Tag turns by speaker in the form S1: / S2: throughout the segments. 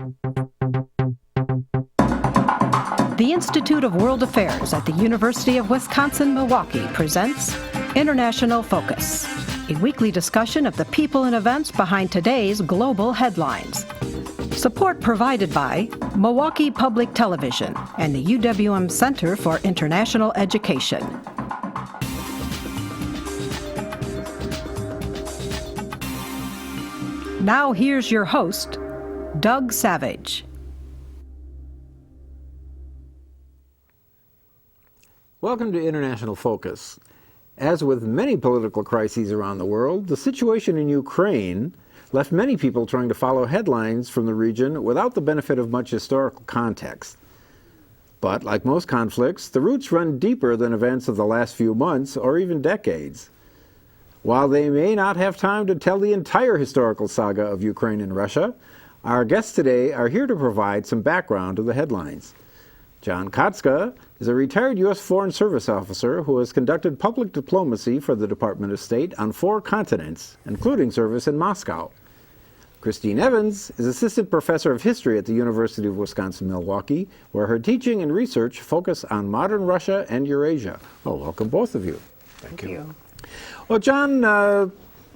S1: The Institute of World Affairs at the University of Wisconsin-Milwaukee presents International Focus, a weekly discussion of the people and events behind today's global headlines. Support provided by Milwaukee Public Television and the UW-M Center for International Education. Now here's your host, Doug Savage.
S2: Welcome to International Focus. As with many political crises around the world, the situation in Ukraine left many people trying to follow headlines from the region without the benefit of much historical context. But, like most conflicts, the roots run deeper than events of the last few months or even decades. While they may not have time to tell the entire historical saga of Ukraine and Russia, our guests today are here to provide some background to the headlines. John Katzka is a retired U.S. Foreign Service officer who has conducted public diplomacy for the Department of State on 4 continents, including service in Moscow. Christine Evans is Assistant Professor of History at the University of Wisconsin-Milwaukee, where her teaching and research focus on modern Russia and Eurasia. Well, welcome both of you.
S3: Thank you.
S2: Well, John,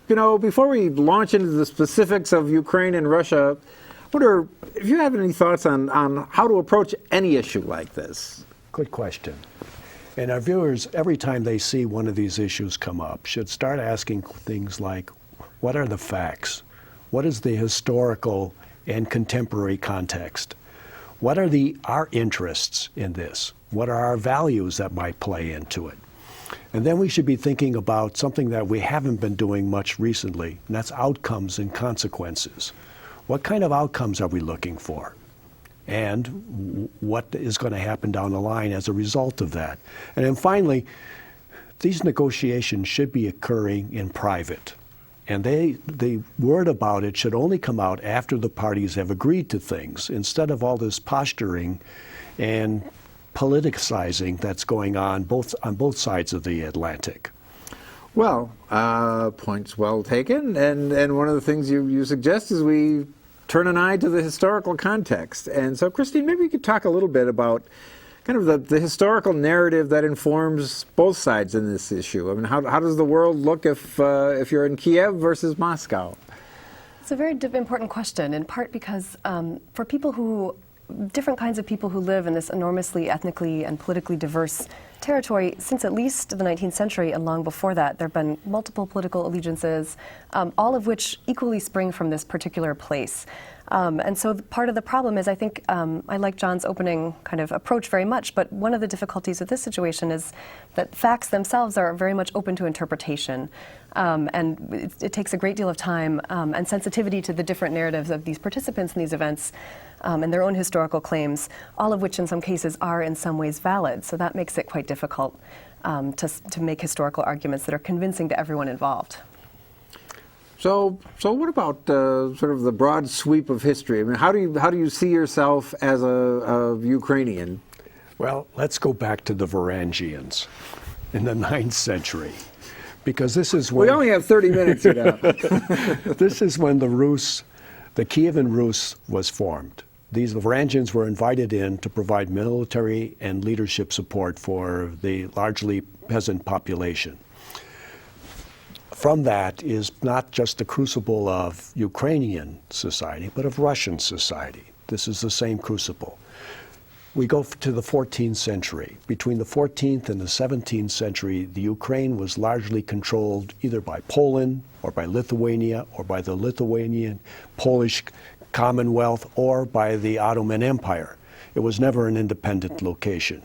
S2: before we launch into the specifics of Ukraine and Russia, I wonder if you have any thoughts on how to approach any issue like this.
S3: Good question. And our viewers, every time they see one of these issues come up, should start asking things like, what are the facts? What is the historical and contemporary context? What are our interests in this? What are our values that might play into it? And then we should be thinking about something that we haven't been doing much recently, and that's outcomes and consequences. What kind of outcomes are we looking for? And what is going to happen down the line as a result of that? And then finally, these negotiations should be occurring in private. And the word about it should only come out after the parties have agreed to things, instead of all this posturing and politicizing that's going on both sides of the Atlantic.
S2: Well, points well taken. And one of the things you suggest is we turn an eye to the historical context. And so, Christine, maybe you could talk a little bit about kind of the historical narrative that informs both sides in this issue. I mean, how does the world look if you're in Kiev versus Moscow?
S4: It's a very important question, in part because for different kinds of people who live in this enormously ethnically and politically diverse territory, since at least the 19th century and long before that, there have been multiple political allegiances, all of which equally spring from this particular place. And so part of the problem is, I think, I like John's opening kind of approach very much, but one of the difficulties of this situation is that facts themselves are very much open to interpretation. And it takes a great deal of time and sensitivity to the different narratives of these participants in these events and their own historical claims, all of which in some cases are in some ways valid. So that makes it quite difficult to make historical arguments that are convincing to everyone involved.
S2: So what about sort of the broad sweep of history? I mean, how do you see yourself as a Ukrainian?
S3: Well, let's go back to the Varangians in the 9th century, because this is when...
S2: We only have 30 minutes now.
S3: This is when the Kievan Rus was formed. These Varangians were invited in to provide military and leadership support for the largely peasant population. From that is not just the crucible of Ukrainian society, but of Russian society. This is the same crucible. We go to the 14th century. Between the 14th and the 17th century, the Ukraine was largely controlled either by Poland or by Lithuania or by the Lithuanian Polish Commonwealth or by the Ottoman Empire. It was never an independent location.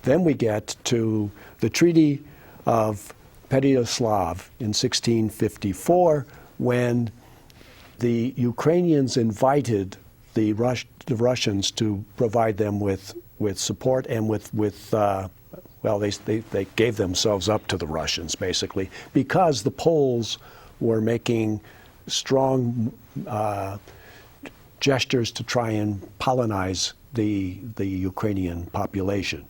S3: Then we get to the Treaty of Pereyaslav in 1654, when the Ukrainians invited the Russians to provide them with support and they gave themselves up to the Russians, basically, because the Poles were making strong gestures to try and Polonize the Ukrainian population.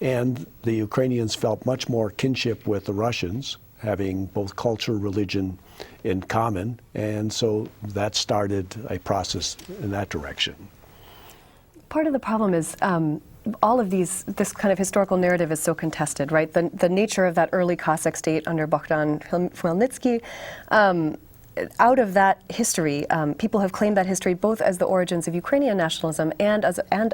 S3: And the Ukrainians felt much more kinship with the Russians having both culture, religion in common, and so that started a process in that direction.
S4: Part of the problem is all of this kind of historical narrative is so contested, right? The nature of that early Cossack state under Bogdan Khmelnytsky, out of that history, people have claimed that history both as the origins of Ukrainian nationalism and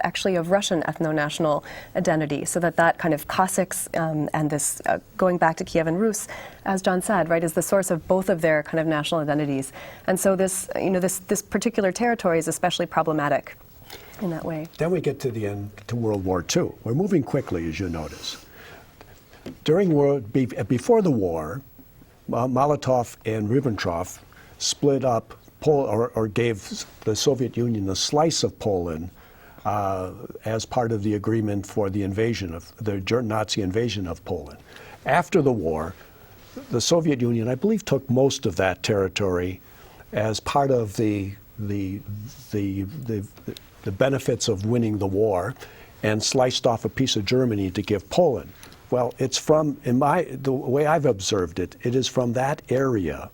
S4: actually of Russian ethno-national identity, so that kind of Cossacks and this going back to Kiev and Rus, as John said, right, is the source of both of their kind of national identities. And so this particular territory is especially problematic in that way.
S3: Then we get to the end, to World War II. We're moving quickly, as you notice. Before the war, Molotov and Ribbentrop split up or gave the Soviet Union a slice of Poland as part of the agreement for the invasion of the Nazi invasion of Poland. After the war, the Soviet Union, I believe, took most of that territory as part of the benefits of winning the war, and sliced off a piece of Germany to give Poland. Well, it's from, the way I've observed it, it is from that area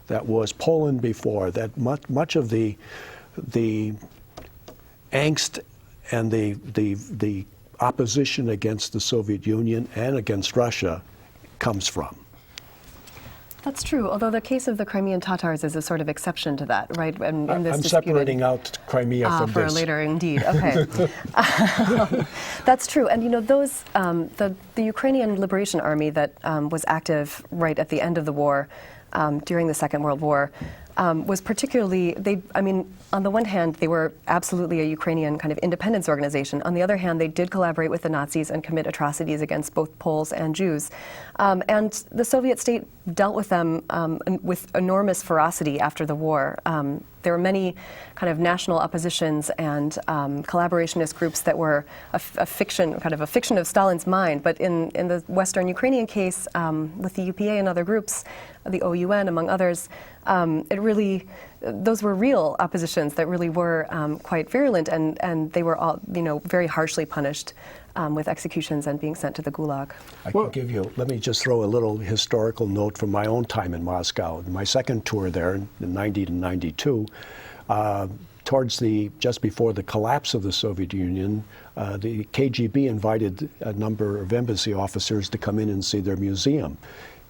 S3: that was Poland before that much of the angst and the opposition against the Soviet Union and against Russia comes from.
S4: That's true, although the case of the Crimean Tatars is a sort of exception to that, right? And in this
S3: I'm separating out Crimea from
S4: for
S3: this.
S4: later, indeed. Okay. That's true. And those, the Ukrainian Liberation Army that was active right at the end of the war, during the Second World War, was particularly, on the one hand, they were absolutely a Ukrainian kind of independence organization. On the other hand, they did collaborate with the Nazis and commit atrocities against both Poles and Jews. And the Soviet state dealt with them with enormous ferocity after the war. There were many kind of national oppositions and collaborationist groups that were a fiction of Stalin's mind. But in the Western Ukrainian case, with the UPA and other groups, the OUN among others, those were real oppositions that really were quite virulent, and they were all, very harshly punished with executions and being sent to the Gulag.
S3: Let me just throw a little historical note from my own time in Moscow. My second tour there in 90 to 92, just before the collapse of the Soviet Union, the KGB invited a number of embassy officers to come in and see their museum,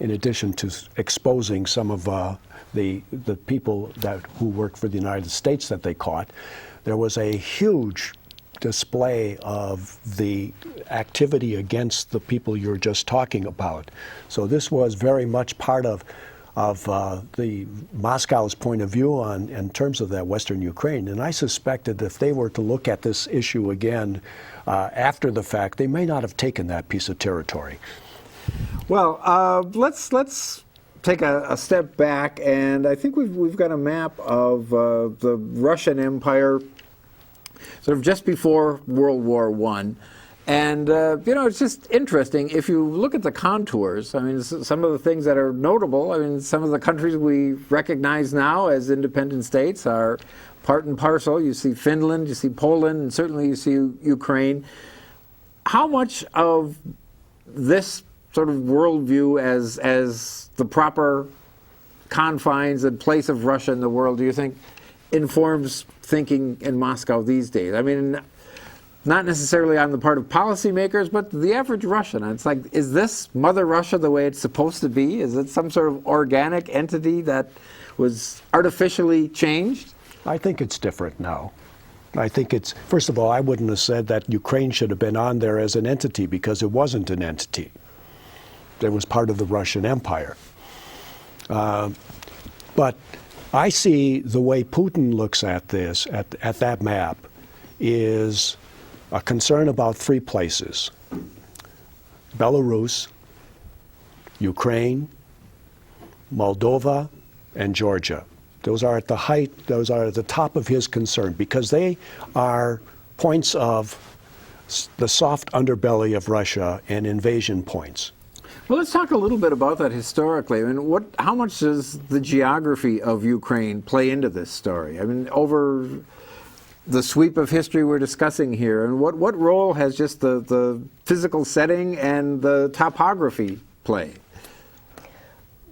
S3: in addition to exposing some of the people who worked for the United States that they caught. There was a huge display of the activity against the people you're just talking about. So this was very much part of the Moscow's point of view in terms of that Western Ukraine. And I suspected if they were to look at this issue again after the fact, they may not have taken that piece of territory.
S2: Well, let's take a step back, and I think we've got a map of the Russian Empire sort of just before World War I. And, it's just interesting. If you look at the contours, some of the things that are notable, some of the countries we recognize now as independent states are part and parcel. You see Finland, you see Poland, and certainly you see Ukraine. How much of this sort of worldview as the proper confines and place of Russia in the world, do you think, informs thinking in Moscow these days? Not necessarily on the part of policymakers, but the average Russian. It's like, is this Mother Russia the way it's supposed to be? Is it some sort of organic entity that was artificially changed?
S3: I think it's different now. I think first of all, I wouldn't have said that Ukraine should have been on there as an entity, because it wasn't an entity. It was part of the Russian Empire. But I see the way Putin looks at this, at that map, is a concern about three places: Belarus, Ukraine, Moldova, and Georgia. Those are at the top of his concern, because they are points of the soft underbelly of Russia and invasion points.
S2: Well, let's talk a little bit about that historically. How much does the geography of Ukraine play into this story? Over the sweep of history we're discussing here, and what role has just the physical setting and the topography play?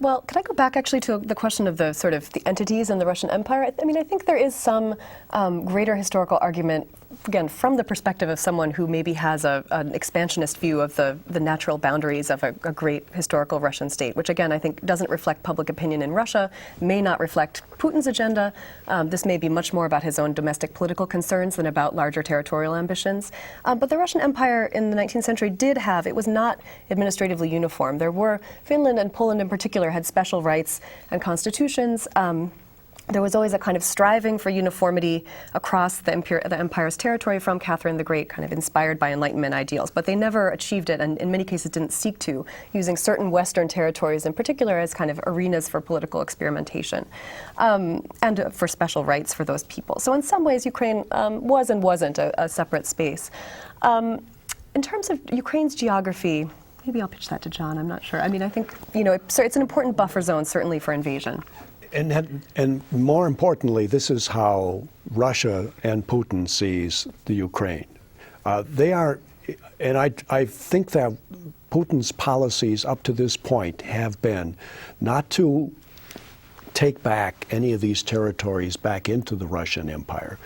S4: Well, could I go back actually to the question of the sort of the entities in the Russian Empire? I mean, I think there is some greater historical argument, again, from the perspective of someone who maybe has an expansionist view of the natural boundaries of a great historical Russian state, which again, I think doesn't reflect public opinion in Russia, may not reflect Putin's agenda. This may be much more about his own domestic political concerns than about larger territorial ambitions. But the Russian Empire in the 19th century it was not administratively uniform. There were, Finland and Poland in particular had special rights and constitutions. There was always a kind of striving for uniformity across the empire's territory from Catherine the Great, kind of inspired by Enlightenment ideals. But they never achieved it, and in many cases didn't seek to, using certain Western territories in particular as kind of arenas for political experimentation and for special rights for those people. So in some ways, Ukraine was and wasn't a separate space. In terms of Ukraine's geography, maybe I'll pitch that to John, I'm not sure. I mean, I think, it's an important buffer zone, certainly for invasion.
S3: And more importantly, this is how Russia and Putin sees the Ukraine. And I think that Putin's policies up to this point have been not to take back any of these territories back into the Russian Empire,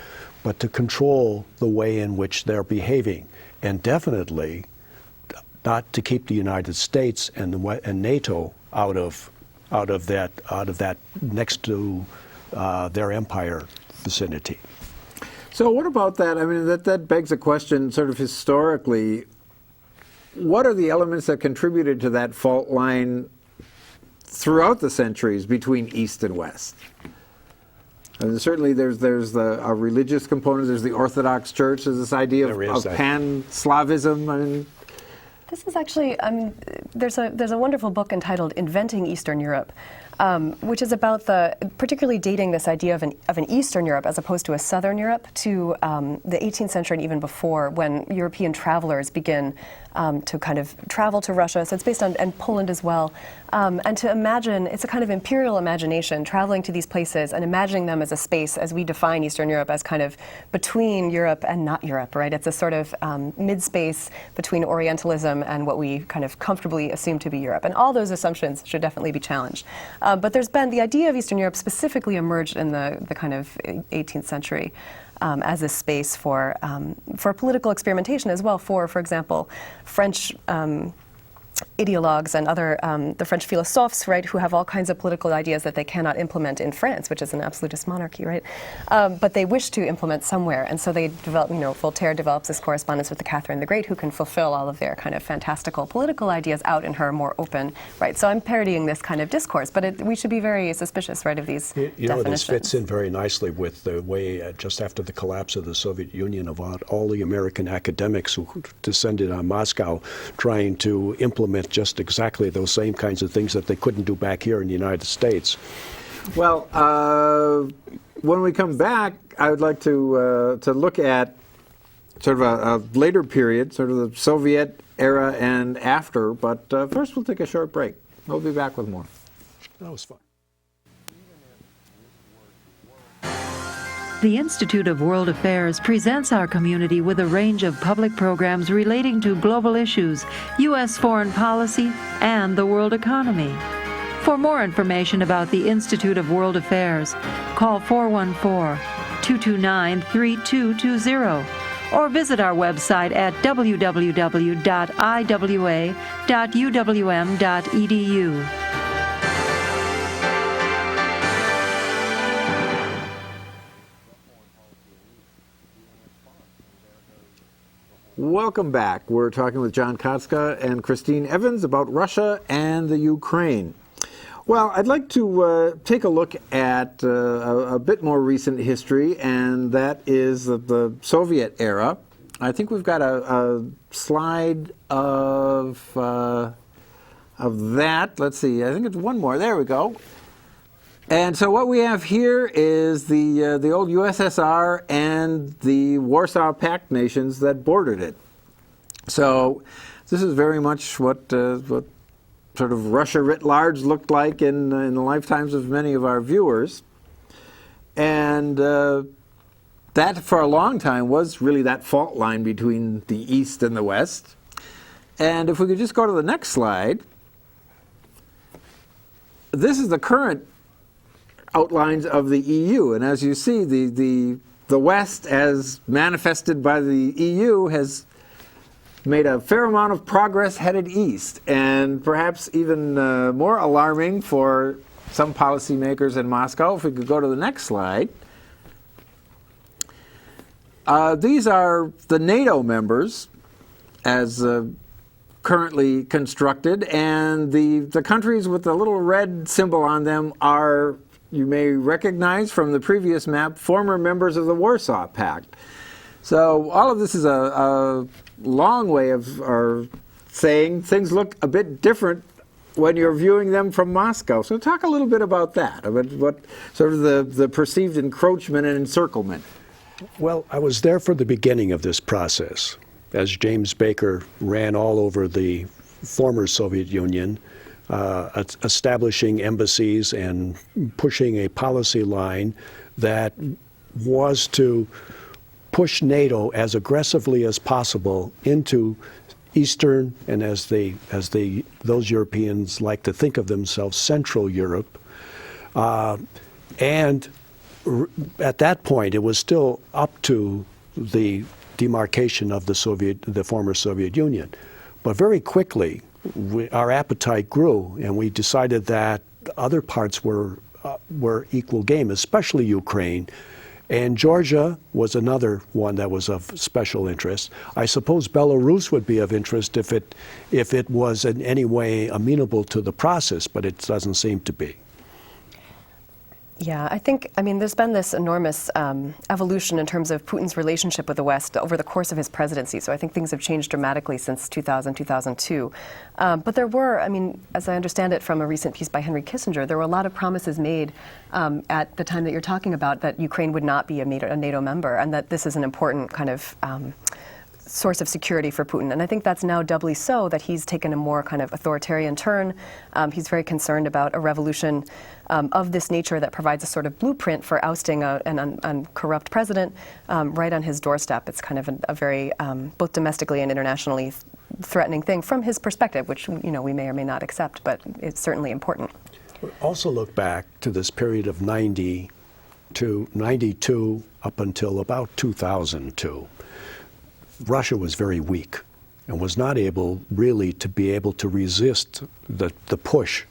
S3: but to control the way in which they're behaving, and definitely not to keep the United States and NATO out of that next to their empire vicinity.
S2: So what about that? I mean, that begs a question sort of historically. What are the elements that contributed to that fault line throughout the centuries between East and West? And certainly there's a religious component, there's the Orthodox Church, there's this idea of pan-Slavism. I mean,
S4: this is actually, there's a wonderful book entitled Inventing Eastern Europe, which is about particularly dating this idea of an Eastern Europe as opposed to a Southern Europe to the 18th century and even before, when European travelers begin to kind of travel to Russia. So it's based on, and Poland as well. And to imagine, it's a kind of imperial imagination, traveling to these places and imagining them as a space, as we define Eastern Europe, as kind of between Europe and not Europe, right? It's a sort of mid-space between Orientalism and what we kind of comfortably assume to be Europe. And all those assumptions should definitely be challenged. But there's been, the idea of Eastern Europe specifically emerged in the kind of 18th century. As a space for political experimentation as well, for example, French ideologues and other, the French philosophes, right, who have all kinds of political ideas that they cannot implement in France, which is an absolutist monarchy, right? But they wish to implement somewhere, and so they develop, Voltaire develops this correspondence with the Catherine the Great, who can fulfill all of their kind of fantastical political ideas out in her more open, right? So I'm parodying this kind of discourse, but we should be very suspicious, right, of these definitions.
S3: This fits in very nicely with the way, just after the collapse of the Soviet Union, about all the American academics who descended on Moscow trying to implement just exactly those same kinds of things that they couldn't do back here in the United States.
S2: Well, when we come back, I would like to look at sort of a later period, sort of the Soviet era and after, but first we'll take a short break. We'll be back with more.
S3: That was fun.
S5: The Institute of World Affairs presents our community with a range of public programs relating to global issues, U.S. foreign policy, and the world economy. For more information about the Institute of World Affairs, call 414-229-3220 or visit our website at www.iwa.uwm.edu.
S2: Welcome back. We're talking with John Katzka and Christine Evans about Russia and the Ukraine. Well, I'd like to take a look at a bit more recent history, and that is the Soviet era. I think we've got a slide of that. Let's see. I think it's one more. There we go. And so what we have here is the old USSR and the Warsaw Pact nations that bordered it. So this is very much what sort of Russia writ large looked like in the lifetimes of many of our viewers. And that for a long time was really that fault line between the East and the West. And if we could just go to the next slide. this is the current outlines of the EU, and as you see, the West, as manifested by the EU, has made a fair amount of progress headed east, and perhaps even more alarming for some policymakers in Moscow. If we could go to the next slide. These are the NATO members as currently constructed, and the countries with the little red symbol on them are, you may recognize from the previous map, former members of the Warsaw Pact. So all of this is a long way of saying things look a bit different when you're viewing them from Moscow. So talk a little bit about that, about what sort of the perceived encroachment and encirclement.
S3: Well, I was there for the beginning of this process, as James Baker ran all over the former Soviet Union, establishing embassies and pushing a policy line that was to push NATO as aggressively as possible into Eastern, and as those Europeans like to think of themselves, Central Europe. And at that point, it was still up to the demarcation of the former Soviet Union. But very quickly, our appetite grew, and we decided that other parts were equal game, especially Ukraine. And Georgia was another one that was of special interest. I suppose Belarus would be of interest if it was in any way amenable to the process, but it doesn't seem to be.
S4: Yeah, I mean, there's been this enormous evolution in terms of Putin's relationship with the West over the course of his presidency. So I think things have changed dramatically since 2000, 2002. But there were, I mean, as I understand it from a recent piece by Henry Kissinger, there were a lot of promises made at the time that you're talking about that Ukraine would not be a NATO member, and that this is an important kind of source of security for Putin. And I think that's now doubly so, that he's taken a more kind of authoritarian turn. He's very concerned about a revolution of this nature that provides a sort of blueprint for ousting an corrupt president right on his doorstep. It's kind of a very, both domestically and internationally, threatening thing from his perspective, which we may or may not accept, but it's certainly important.
S3: Also look back to this period of 92 up until about 2002. Russia was very weak and was not able really to be able to resist the push.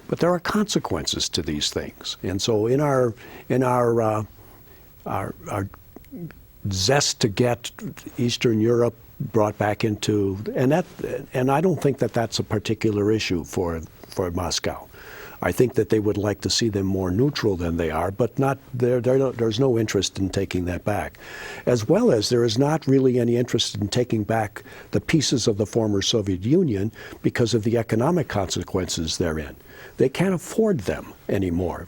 S3: But there are consequences to these things. And so in our zest to get Eastern Europe brought back into, and I don't think that that's a particular issue for Moscow. I think that they would like to see them more neutral than they are, but there's no interest in taking that back. As well as there is not really any interest in taking back the pieces of the former Soviet Union because of the economic consequences therein. They can't afford them anymore.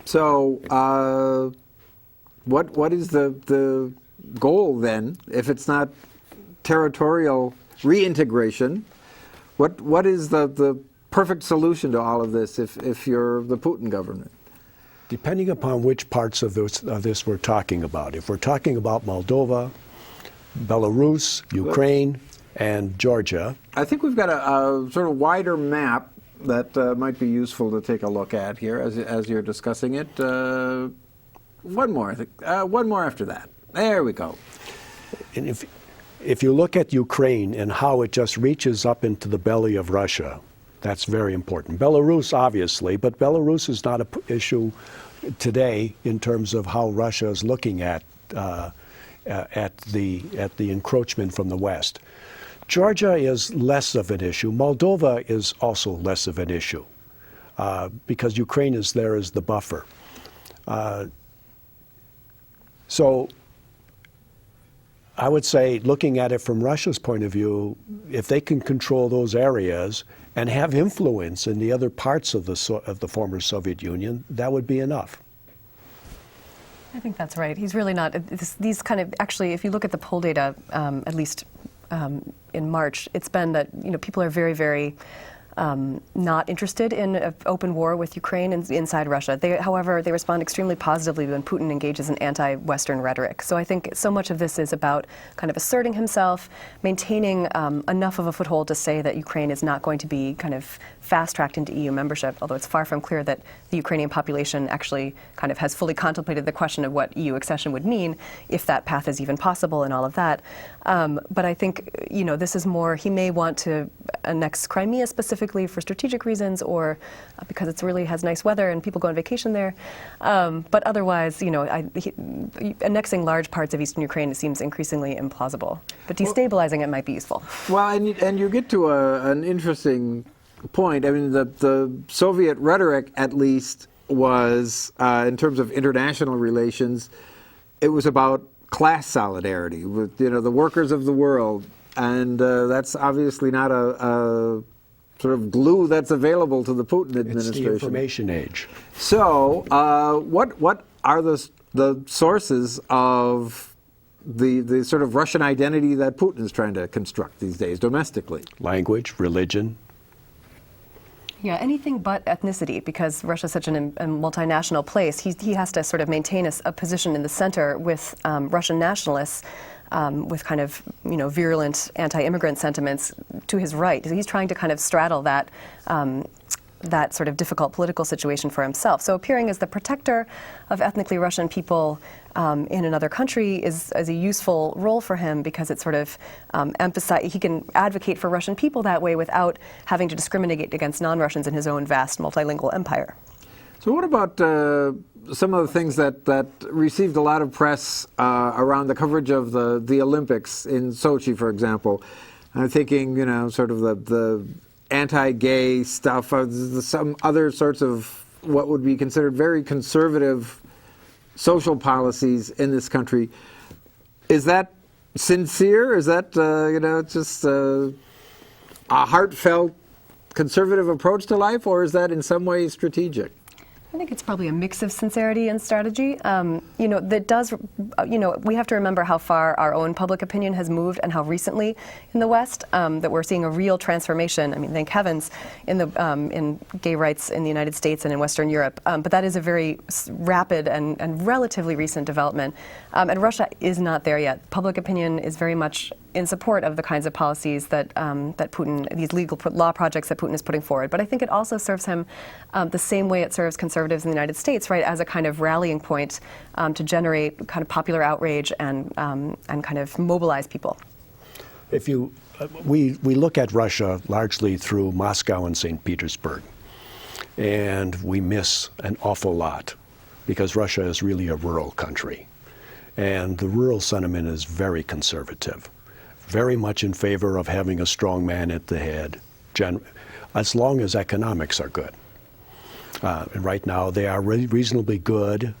S2: So what is the goal then, if it's not territorial reintegration? What is the perfect solution to all of this if you're the Putin government?
S3: Depending upon which parts of this we're talking about. If we're talking about Moldova, Belarus, Ukraine, and Georgia.
S2: I think we've got a sort of wider map that might be useful to take a look at here as you're discussing it. One more, I think. One more after that. There we go.
S3: And if you look at Ukraine and how it just reaches up into the belly of Russia, that's very important. Belarus, obviously, but Belarus is not an issue today in terms of how Russia is looking at the encroachment from the West. Georgia is less of an issue. Moldova is also less of an issue because Ukraine is there as the buffer. So I would say, looking at it from Russia's point of view, if they can control those areas and have influence in the other parts of the former Soviet Union, that would be enough.
S4: I think that's right. He's really not. These kind of, actually, if you look at the poll data, at least in March, it's been that people are very, very not interested in an open war with Ukraine inside Russia. However, they respond extremely positively when Putin engages in anti-Western rhetoric. So I think so much of this is about kind of asserting himself, maintaining enough of a foothold to say that Ukraine is not going to be kind of fast-tracked into EU membership, although it's far from clear that the Ukrainian population actually kind of has fully contemplated the question of what EU accession would mean, if that path is even possible and all of that. But I think, this is more, he may want to annex Crimea specifically for strategic reasons, or because it really has nice weather and people go on vacation there. But otherwise, annexing large parts of eastern Ukraine seems increasingly implausible. But destabilizing it might be useful.
S2: Well, and you get to an interesting point. I mean, the Soviet rhetoric, at least, was, in terms of international relations, it was about class solidarity with, the workers of the world. And that's obviously not a sort of glue that's available to the Putin administration.
S3: It's the information age.
S2: So, what are the sources of the sort of Russian identity that Putin is trying to construct these days domestically?
S3: Language, religion.
S4: Yeah, anything but ethnicity, because Russia's such a multinational place. He has to sort of maintain a position in the center with Russian nationalists, with kind of virulent anti-immigrant sentiments to his right. He's trying to kind of straddle that that sort of difficult political situation for himself. So appearing as the protector of ethnically Russian people in another country is a useful role for him, because it sort of he can advocate for Russian people that way without having to discriminate against non-Russians in his own vast multilingual empire.
S2: So what about some of the things that received a lot of press around the coverage of the Olympics in Sochi, for example? I'm thinking, sort of the anti-gay stuff, some other sorts of what would be considered very conservative social policies in this country. Is that sincere? Is that, just a heartfelt conservative approach to life, or is that in some way strategic?
S4: I think it's probably a mix of sincerity and strategy. That does, we have to remember how far our own public opinion has moved, and how recently in the West that we're seeing a real transformation. I mean, thank heavens, in gay rights in the United States and in Western Europe. But that is a very rapid and relatively recent development. And Russia is not there yet. Public opinion is very much in support of the kinds of policies that Putin, these legal law projects that Putin is putting forward. But I think it also serves him the same way it serves conservatives in the United States, right, as a kind of rallying point to generate kind of popular outrage and kind of mobilize people.
S3: If we look at Russia largely through Moscow and St. Petersburg, and we miss an awful lot, because Russia is really a rural country, and the rural sentiment is very conservative. Very much in favor of having a strong man at the head, as long as economics are good. And right now they are reasonably good.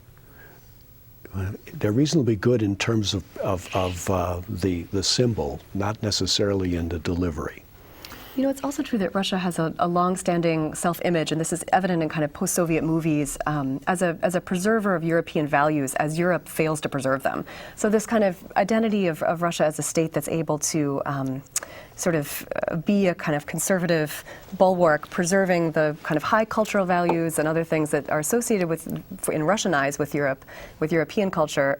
S3: They're reasonably good in terms of the symbol, not necessarily in the delivery.
S4: It's also true that Russia has a long-standing self-image, and this is evident in kind of post-Soviet movies, as a preserver of European values, as Europe fails to preserve them. So this kind of identity of Russia as a state that's able to sort of be a kind of conservative bulwark, preserving the kind of high cultural values and other things that are associated with, in Russian eyes, with Europe, with European culture,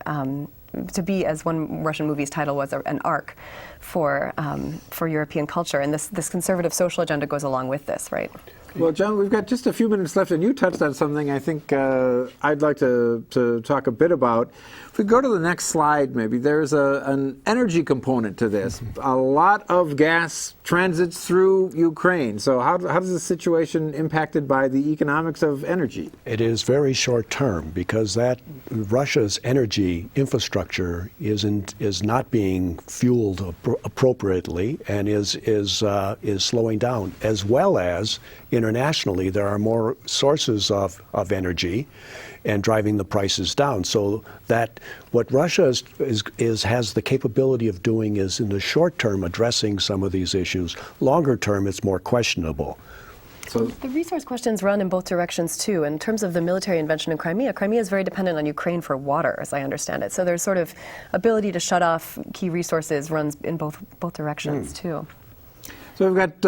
S4: to be, as one Russian movie's title was, an arc for European culture. And this conservative social agenda goes along with this, right?
S2: Well, John, we've got just a few minutes left, and you touched on something I think I'd like to talk a bit about. If we go to the next slide, maybe, there's an energy component to this. A lot of gas transits through Ukraine. So how does the situation impacted by the economics of energy?
S3: It is very short term, because Russia's energy infrastructure is not being fueled appropriately, and is slowing down, as well as internationally there are more sources of energy and driving the prices down. So that what Russia has the capability of doing is, in the short term, addressing some of these issues. Longer term, it's more questionable.
S4: So the resource questions run in both directions too. In terms of the military intervention in Crimea, Crimea is very dependent on Ukraine for water, as I understand it. So there's sort of ability to shut off key resources runs in both directions too.
S2: So we've got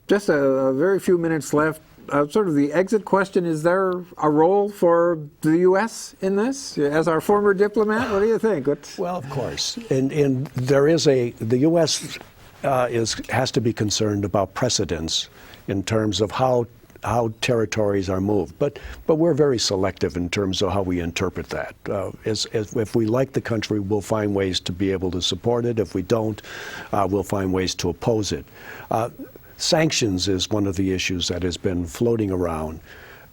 S2: Just a very few minutes left. Sort of the exit question, is there a role for the U.S. in this? As our former diplomat, what do you think?
S3: Well, of course. And there is the U.S. Has to be concerned about precedents in terms of how territories are moved. But we're very selective in terms of how we interpret that. If we like the country, we'll find ways to be able to support it. If we don't, we'll find ways to oppose it. Sanctions is one of the issues that has been floating around,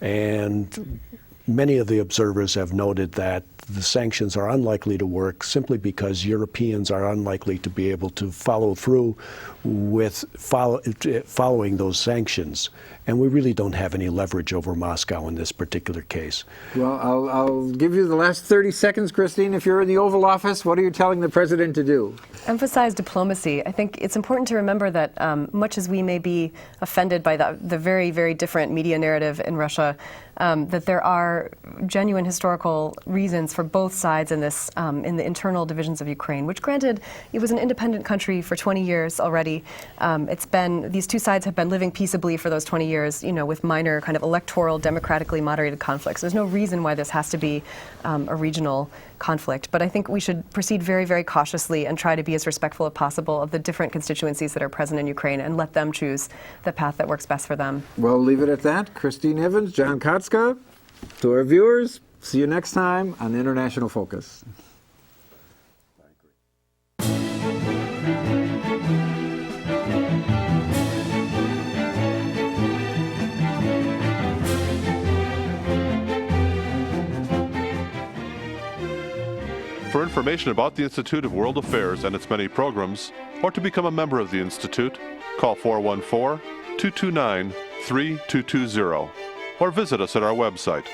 S3: and many of the observers have noted that the sanctions are unlikely to work simply because Europeans are unlikely to be able to follow through with following those sanctions. And we really don't have any leverage over Moscow in this particular case.
S2: Well, I'll give you the last 30 seconds, Christine. If you're in the Oval Office, what are you telling the president to do?
S4: Emphasize diplomacy. I think it's important to remember that much as we may be offended by the very, very different media narrative in Russia, that there are genuine historical reasons for both sides in this, in the internal divisions of Ukraine, which granted, it was an independent country for 20 years already. These two sides have been living peaceably for those 20 years, with minor kind of electoral, democratically moderated conflicts. There's no reason why this has to be a regional conflict. But I think we should proceed very, very cautiously and try to be as respectful as possible of the different constituencies that are present in Ukraine and let them choose the path that works best for them.
S2: Well, leave it at that. Christine Evans, John Katzka, to our viewers, see you next time on International Focus.
S6: For information about the Institute of World Affairs and its many programs, or to become a member of the Institute, call 414-229-3220 or visit us at our website,